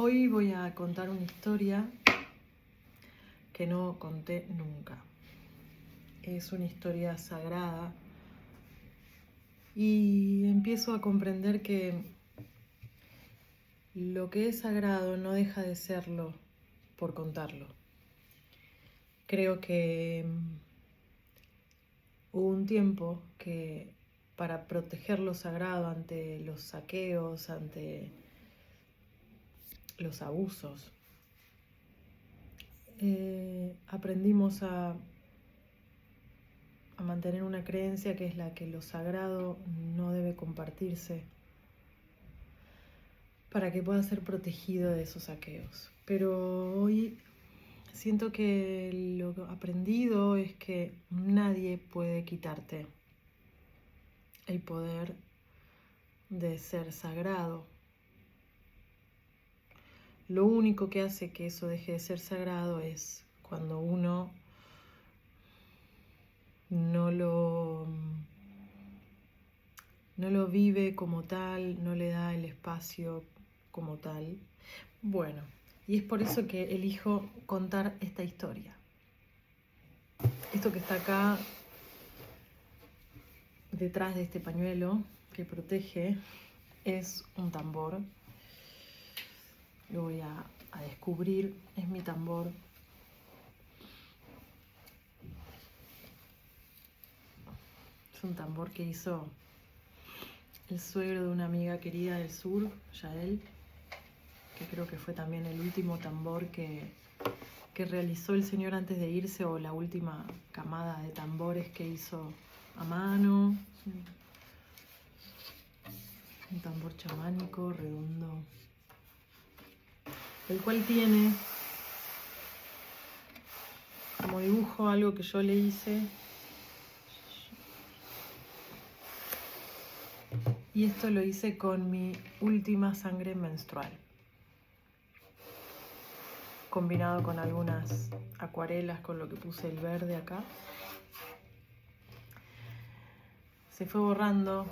Hoy voy a contar una historia que no conté nunca. Es una historia sagrada y empiezo a comprender que lo que es sagrado no deja de serlo por contarlo. Creo que hubo un tiempo que para proteger lo sagrado ante los saqueos, ante los abusos, aprendimos a mantener una creencia que es la que lo sagrado no debe compartirse para que pueda ser protegido de esos saqueos. Pero hoy siento que lo aprendido es que nadie puede quitarte el poder de ser sagrado. Lo único que hace que eso deje de ser sagrado es cuando uno no lo vive como tal, no le da el espacio como tal. Bueno, y es por eso que elijo contar esta historia. Esto que está acá, detrás de este pañuelo que protege, es un tambor. Lo voy a descubrir, es mi tambor. Es un tambor que hizo el suegro de una amiga querida del sur, Yael, que creo que fue también el último tambor que realizó el señor antes de irse, o la última camada de tambores que hizo a mano. Un tambor chamánico, redondo, el cual tiene como dibujo algo que yo le hice. Y esto lo hice con mi última sangre menstrual, combinado con algunas acuarelas, con lo que puse el verde acá. Se fue borrando,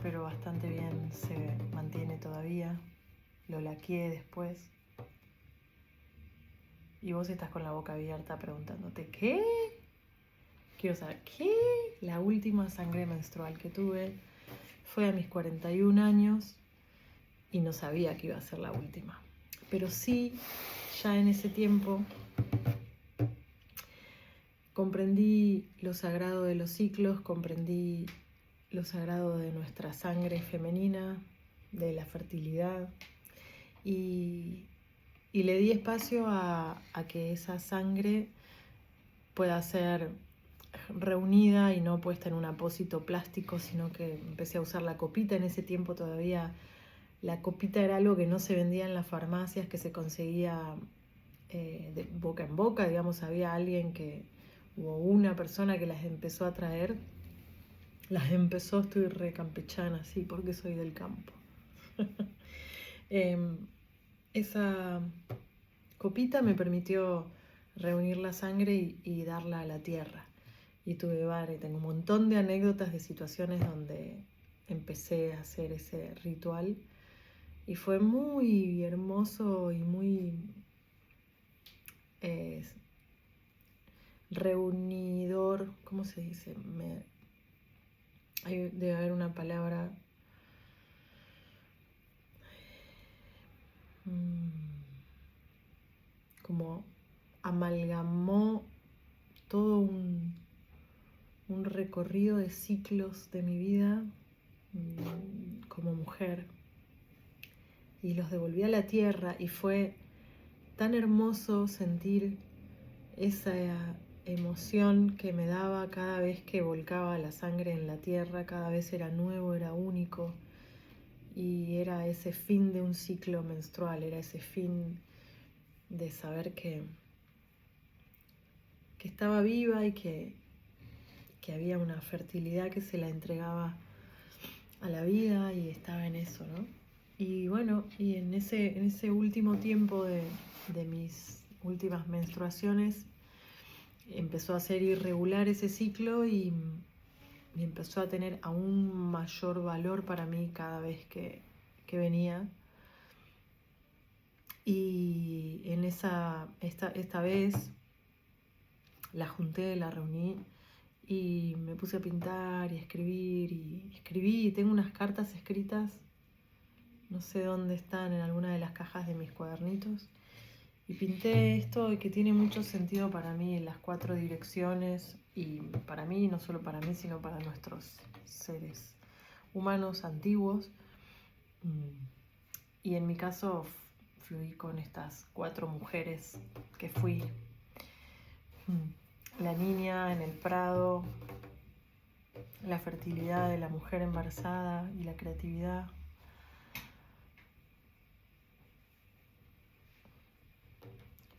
pero bastante bien, se mantiene todavía. Lo laqueé después. Y vos estás con la boca abierta preguntándote, ¿qué? Quiero saber, ¿qué? La última sangre menstrual que tuve fue a mis 41 años y no sabía que iba a ser la última. Pero sí, ya en ese tiempo comprendí lo sagrado de los ciclos, comprendí lo sagrado de nuestra sangre femenina, de la fertilidad, y le di espacio a que esa sangre pueda ser reunida y no puesta en un apósito plástico, sino que empecé a usar la copita. En ese tiempo todavía la copita era algo que no se vendía en las farmacias, que se conseguía de boca en boca, digamos, había alguien hubo una persona que las empezó a traer, estoy re campechana, sí, porque soy del campo. Esa copita me permitió reunir la sangre y darla a la tierra. Y tengo un montón de anécdotas de situaciones donde empecé a hacer ese ritual. Y fue muy hermoso y muy reunidor. ¿Cómo se dice? Debe haber una palabra. Como amalgamó todo un recorrido de ciclos de mi vida como mujer, y los devolví a la tierra, y fue tan hermoso sentir esa emoción que me daba cada vez que volcaba la sangre en la tierra. Cada vez era nuevo, era único, y era ese fin de un ciclo menstrual, era ese fin de saber que estaba viva y que había una fertilidad que se la entregaba a la vida, y estaba en eso, ¿no? Y bueno, y en ese último tiempo de mis últimas menstruaciones empezó a ser irregular ese ciclo, y empezó a tener aún mayor valor para mí cada vez que venía. Y en esta vez la junté, la reuní y me puse a pintar y a escribir y escribí y tengo unas cartas escritas, no sé dónde están, en alguna de las cajas de mis cuadernitos. Y pinté esto que tiene mucho sentido para mí en las 4 direcciones y para mí, no solo para mí, sino para nuestros seres humanos antiguos. Y en mi caso fluí con estas 4 mujeres que fui. La niña en el prado, la fertilidad de la mujer embarazada y la creatividad.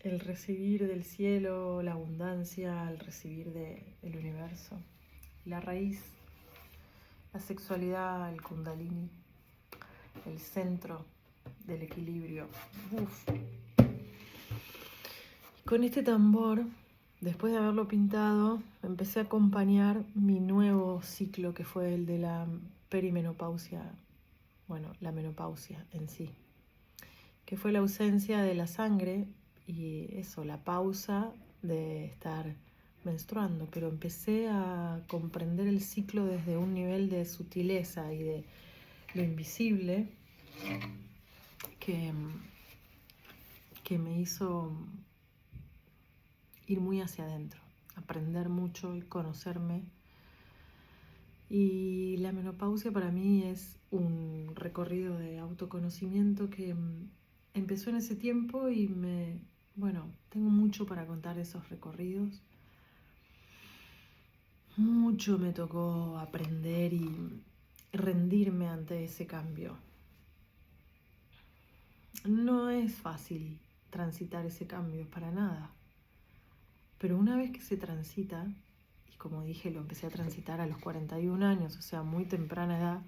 El recibir del cielo, la abundancia, el recibir del universo. La raíz, la sexualidad, el kundalini, el centro del equilibrio. Con este tambor, después de haberlo pintado, empecé a acompañar mi nuevo ciclo, que fue el de la perimenopausia, la menopausia en sí, que fue la ausencia de la sangre y eso, la pausa de estar menstruando, pero empecé a comprender el ciclo desde un nivel de sutileza y de lo invisible que me hizo ir muy hacia adentro, aprender mucho y conocerme. Y la menopausia para mí es un recorrido de autoconocimiento que empezó en ese tiempo y tengo mucho para contar de esos recorridos. Mucho me tocó aprender y rendirme ante ese cambio. No es fácil transitar ese cambio, para nada. Pero una vez que se transita, y como dije, lo empecé a transitar a los 41 años, o sea, muy temprana edad.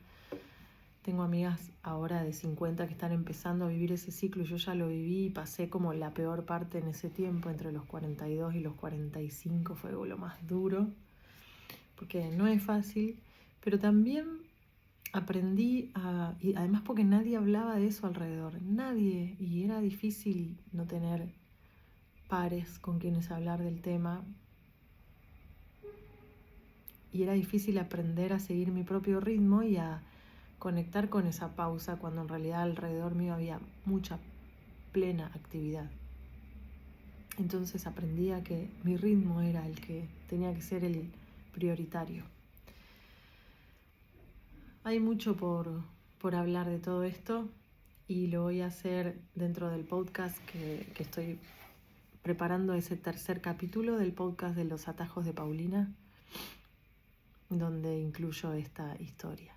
Tengo amigas ahora de 50 que están empezando a vivir ese ciclo y yo ya lo viví y pasé como la peor parte en ese tiempo, entre los 42 y los 45 fue lo más duro, porque no es fácil, pero también aprendí y además porque nadie hablaba de eso alrededor, nadie, y era difícil no tener pares con quienes hablar del tema. Y era difícil aprender a seguir mi propio ritmo y a conectar con esa pausa cuando en realidad alrededor mío había mucha plena actividad. Entonces aprendí a que mi ritmo era el que tenía que ser el prioritario. Hay mucho por hablar de todo esto y lo voy a hacer dentro del podcast que estoy preparando, ese 3er capítulo del podcast de los atajos de Paulina, donde incluyo esta historia.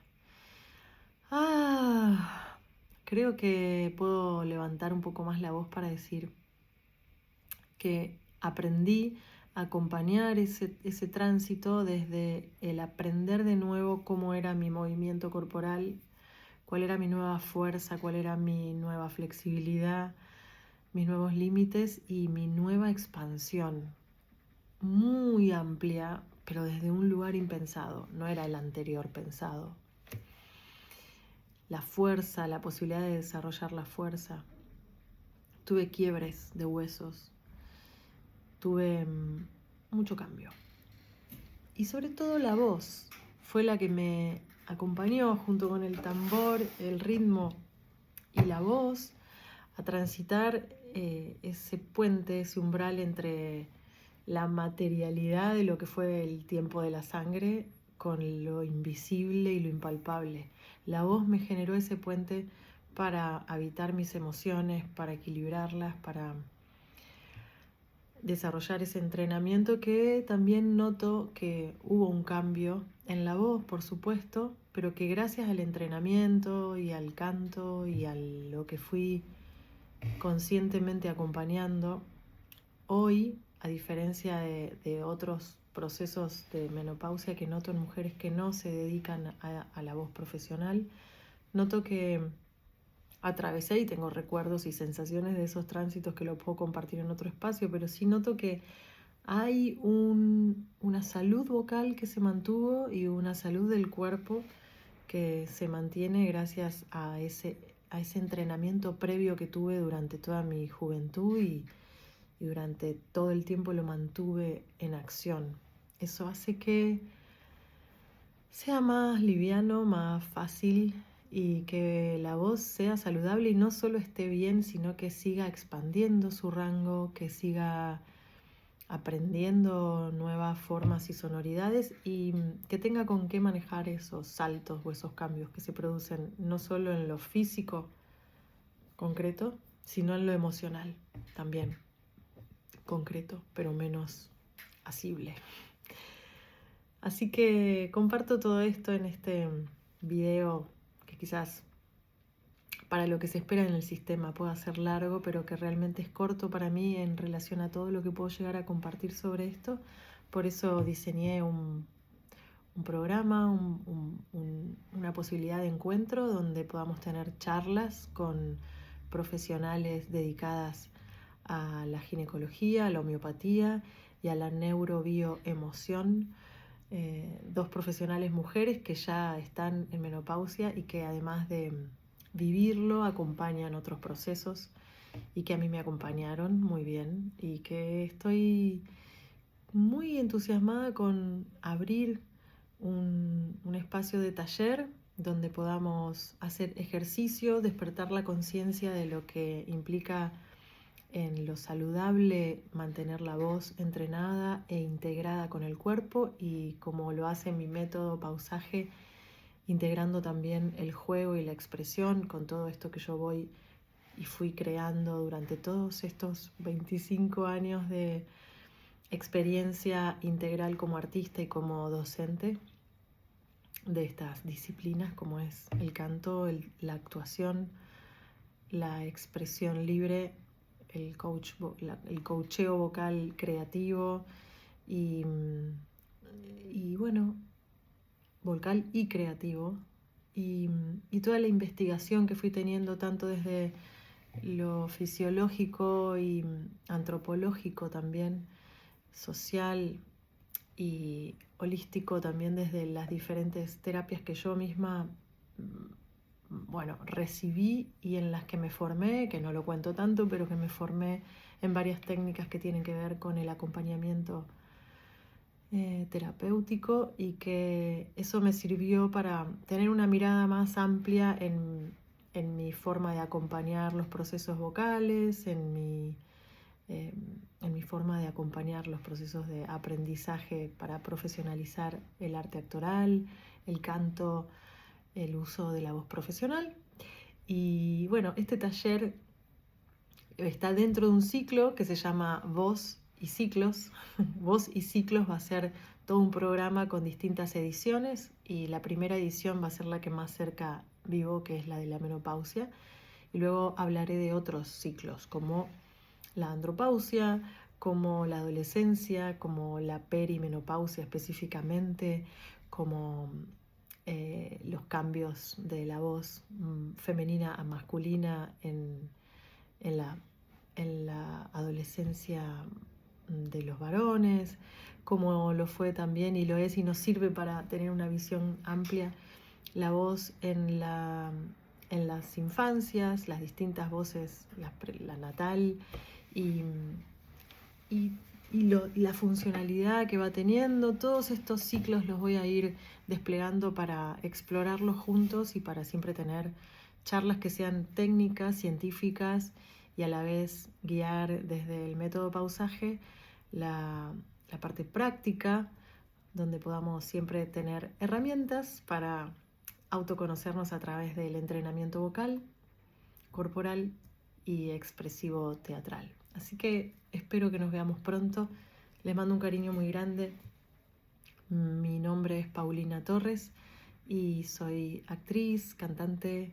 Creo que puedo levantar un poco más la voz para decir que aprendí a acompañar ese tránsito desde el aprender de nuevo cómo era mi movimiento corporal, cuál era mi nueva fuerza, cuál era mi nueva flexibilidad, mis nuevos límites y mi nueva expansión, muy amplia, pero desde un lugar impensado, no era el anterior pensado. La fuerza, la posibilidad de desarrollar la fuerza. Tuve quiebres de huesos, tuve mucho cambio. Y sobre todo la voz fue la que me acompañó junto con el tambor, el ritmo y la voz a transitar ese puente, ese umbral entre la materialidad de lo que fue el tiempo de la sangre con lo invisible y lo impalpable. La voz me generó ese puente para habitar mis emociones, para equilibrarlas, para desarrollar ese entrenamiento, que también noto que hubo un cambio en la voz, por supuesto, pero que gracias al entrenamiento y al canto y a lo que fui conscientemente acompañando, hoy, a diferencia de otros procesos de menopausia que noto en mujeres que no se dedican a la voz profesional, noto que atravesé y tengo recuerdos y sensaciones de esos tránsitos que lo puedo compartir en otro espacio, pero sí noto que hay una salud vocal que se mantuvo y una salud del cuerpo que se mantiene gracias a ese a ese entrenamiento previo que tuve durante toda mi juventud y durante todo el tiempo lo mantuve en acción. Eso hace que sea más liviano, más fácil y que la voz sea saludable y no solo esté bien, sino que siga expandiendo su rango, que siga aprendiendo nuevas formas y sonoridades y que tenga con qué manejar esos saltos o esos cambios que se producen no solo en lo físico concreto, sino en lo emocional también concreto, pero menos asible. Así que comparto todo esto en este video que quizás para lo que se espera en el sistema pueda ser largo, pero que realmente es corto para mí en relación a todo lo que puedo llegar a compartir sobre esto. Por eso diseñé un programa, una posibilidad de encuentro donde podamos tener charlas con profesionales dedicadas a la ginecología, a la homeopatía y a la neurobioemoción. Dos profesionales mujeres que ya están en menopausia y que además de vivirlo acompañan otros procesos y que a mí me acompañaron muy bien y que estoy muy entusiasmada con abrir un espacio de taller donde podamos hacer ejercicio, despertar la conciencia de lo que implica en lo saludable mantener la voz entrenada e integrada con el cuerpo y como lo hace mi método Pausaje, integrando también el juego y la expresión con todo esto que yo voy y fui creando durante todos estos 25 años de experiencia integral como artista y como docente de estas disciplinas como es el canto, la actuación, la expresión libre, el coacheo vocal creativo y bueno, vocal y creativo y toda la investigación que fui teniendo tanto desde lo fisiológico y antropológico también, social y holístico también desde las diferentes terapias que yo misma recibí y en las que me formé, que no lo cuento tanto, pero que me formé en varias técnicas que tienen que ver con el acompañamiento terapéutico y que eso me sirvió para tener una mirada más amplia en mi forma de acompañar los procesos vocales, en mi forma de acompañar los procesos de aprendizaje para profesionalizar el arte actoral, el canto, el uso de la voz profesional. Y bueno, este taller está dentro de un ciclo que se llama Voz y Ciclos. Voz y Ciclos va a ser todo un programa con distintas ediciones y la primera edición va a ser la que más cerca vivo, que es la de la menopausia. Y luego hablaré de otros ciclos como la andropausia, como la adolescencia, como la perimenopausia específicamente, como los cambios de la voz femenina a masculina en la adolescencia de los varones, como lo fue también y lo es y nos sirve para tener una visión amplia la voz en las infancias, las distintas voces, la natal y la funcionalidad que va teniendo. Todos estos ciclos los voy a ir desplegando para explorarlos juntos y para siempre tener charlas que sean técnicas, científicas y a la vez guiar desde el método Pausaje la parte práctica, donde podamos siempre tener herramientas para autoconocernos a través del entrenamiento vocal, corporal y expresivo teatral. Así que espero que nos veamos pronto. Les mando un cariño muy grande. Mi nombre es Paulina Torres y soy actriz, cantante,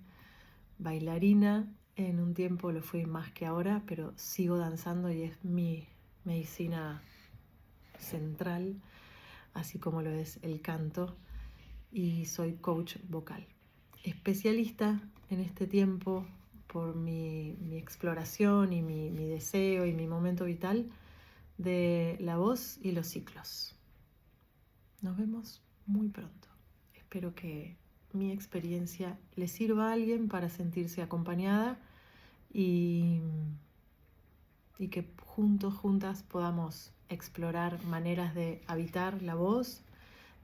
bailarina. En un tiempo lo fui más que ahora, pero sigo danzando y es mi medicina central, así como lo es el canto. Y soy coach vocal. Especialista en este tiempo por mi exploración y mi deseo y mi momento vital de la voz y los ciclos. Nos vemos muy pronto. Espero que mi experiencia le sirva a alguien para sentirse acompañada y que juntos, juntas podamos explorar maneras de habitar la voz,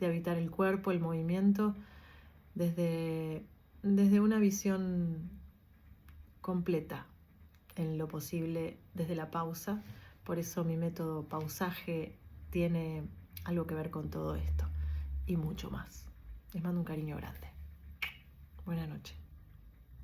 de habitar el cuerpo, el movimiento, desde una visión completa en lo posible, desde la pausa. Por eso mi método pausaje tiene algo que ver con todo esto y mucho más. Les mando un cariño grande. Buenas noches.